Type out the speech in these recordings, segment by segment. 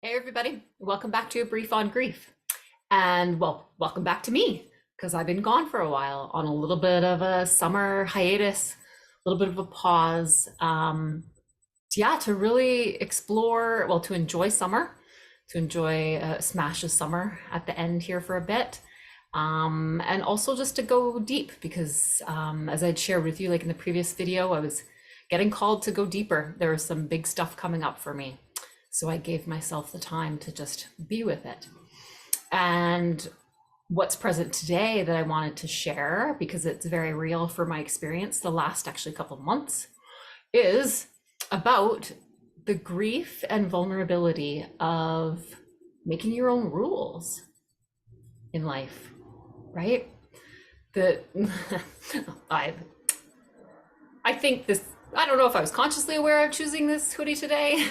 Hey everybody, welcome back to A Brief on Grief. And well, welcome back to me, because I've been gone for a while on a little bit of a summer hiatus, a little bit of a pause. To really explore, well, to enjoy summer, to enjoy Smash of Summer at the end here for a bit. And also just to go deep because as I'd shared with you, like in the previous video, I was getting called to go deeper. There was some big stuff coming up for me. So I gave myself the time to just be with it. And what's present today that I wanted to share, because it's very real for my experience the last actually couple of months, is about the grief and vulnerability of making your own rules in life, right? The I think this, I don't know if I was consciously aware of choosing this hoodie today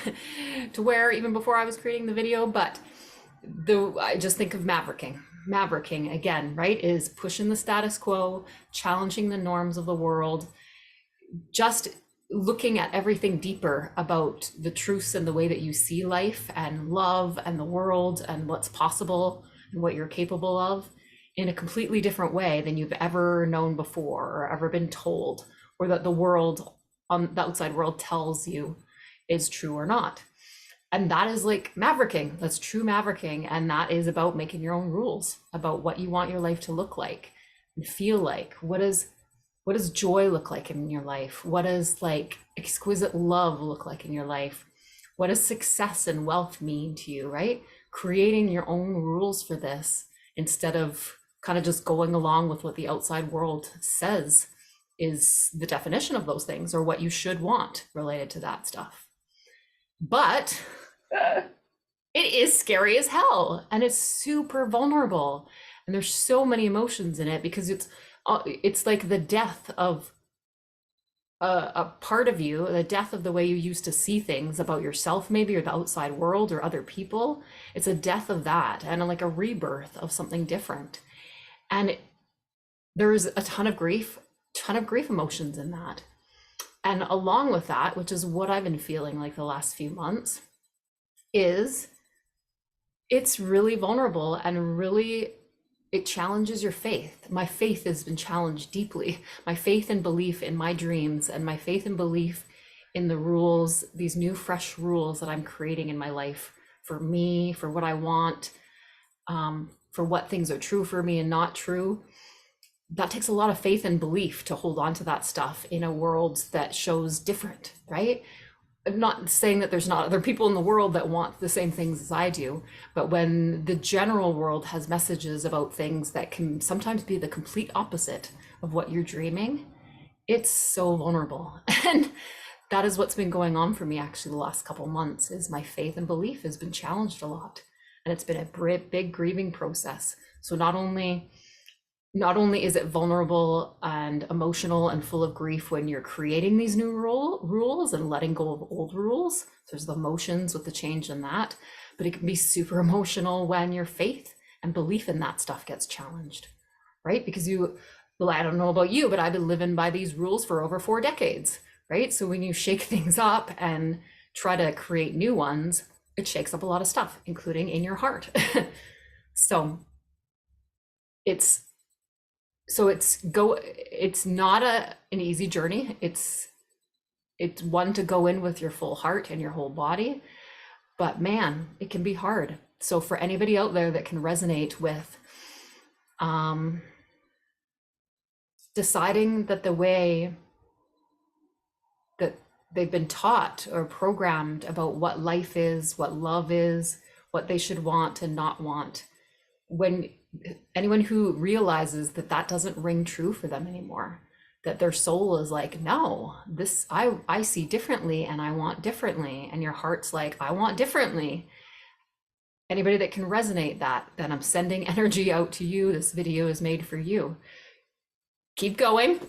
to wear even before I was creating the video, but I just think of mavericking. Mavericking, again, right, is pushing the status quo, challenging the norms of the world, just looking at everything deeper about the truths and the way that you see life and love and the world and what's possible and what you're capable of in a completely different way than you've ever known before or ever been told, or that the world, the outside world, tells you is true or not. And that is like mavericking. That's true mavericking. And that is about making your own rules about what you want your life to look like and feel like. What does joy look like in your life? What does like exquisite love look like in your life? What does success and wealth mean to you, right? Creating your own rules for this instead of kind of just going along with what the outside world says is the definition of those things or what you should want related to that stuff. But it is scary as hell and it's super vulnerable. And there's so many emotions in it because it's like the death of a part of you, the death of the way you used to see things about yourself, maybe, or the outside world or other people. It's a death of that and like a rebirth of something different. And there's a ton of grief emotions in that. And along with that, which is what I've been feeling like the last few months, is it's really vulnerable and really it challenges your faith. My faith has been challenged deeply. My faith and belief in my dreams and my faith and belief in the rules, these new fresh rules that I'm creating in my life for me, for what I want, for what things are true for me and not true. That takes a lot of faith and belief to hold on to that stuff in a world that shows different, right? I'm not saying that there's not other people in the world that want the same things as I do, but when the general world has messages about things that can sometimes be the complete opposite of what you're dreaming, it's so vulnerable. And that is what's been going on for me actually the last couple months, is my faith and belief has been challenged a lot. And it's been a big grieving process. So not only is it vulnerable and emotional and full of grief when you're creating these new rules and letting go of old rules. There's the emotions with the change in that, but it can be super emotional when your faith and belief in that stuff gets challenged, right? Because well, I don't know about you, but I've been living by these rules for over 4 decades, right? So when you shake things up and try to create new ones, it shakes up a lot of stuff, including in your heart. So it's not an easy journey. It's one to go in with your full heart and your whole body, but man, it can be hard. So for anybody out there that can resonate with deciding that the way that they've been taught or programmed about what life is, what love is, what they should want and not want, when anyone who realizes that that doesn't ring true for them anymore, that their soul is like, no, this I see differently and I want differently, and your heart's like, I want differently. Anybody that can resonate that, then I'm sending energy out to you. This video is made for you. Keep going.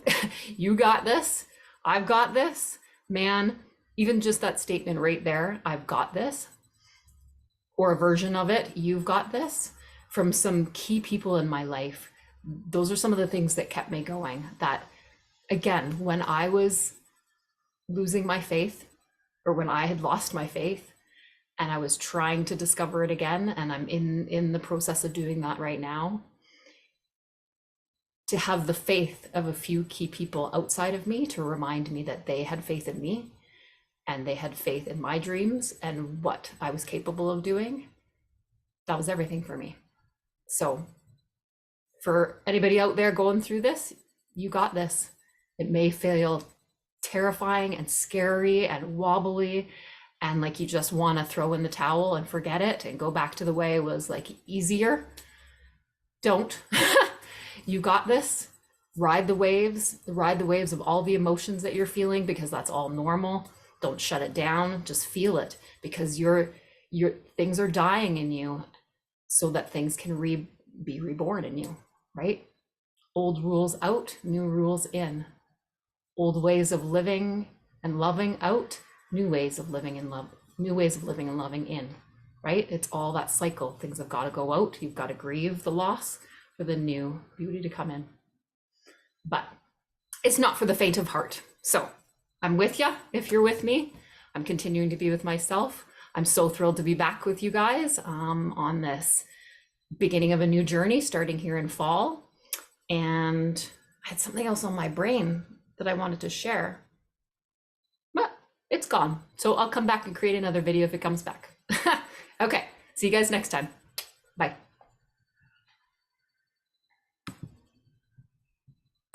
You got this. I've got this. Man, even just that statement right there, I've got this, or a version of it, you've got this, from some key people in my life. Those are some of the things that kept me going. That, again, when I was losing my faith, or when I had lost my faith, and I was trying to discover it again, and I'm in the process of doing that right now. To have the faith of a few key people outside of me to remind me that they had faith in me and they had faith in my dreams and what I was capable of doing. That was everything for me. So for anybody out there going through this, you got this. It may feel terrifying and scary and wobbly and like you just want to throw in the towel and forget it and go back to the way it was like easier. Don't. You got this. Ride the waves of all the emotions that you're feeling, because that's all normal. Don't shut it down, just feel it, because your things are dying in you so that things can be reborn in you, right? Old rules out, new rules in. Old ways of living and loving out, new ways of living and loving in, right? It's all that cycle. Things have got to go out. You've got to grieve the loss for the new beauty to come in. But it's not for the faint of heart. So I'm with you if you're with me. I'm continuing to be with myself. I'm so thrilled to be back with you guys on this beginning of a new journey starting here in fall. And I had something else on my brain that I wanted to share, but it's gone. So I'll come back and create another video if it comes back. Okay, see you guys next time. Bye.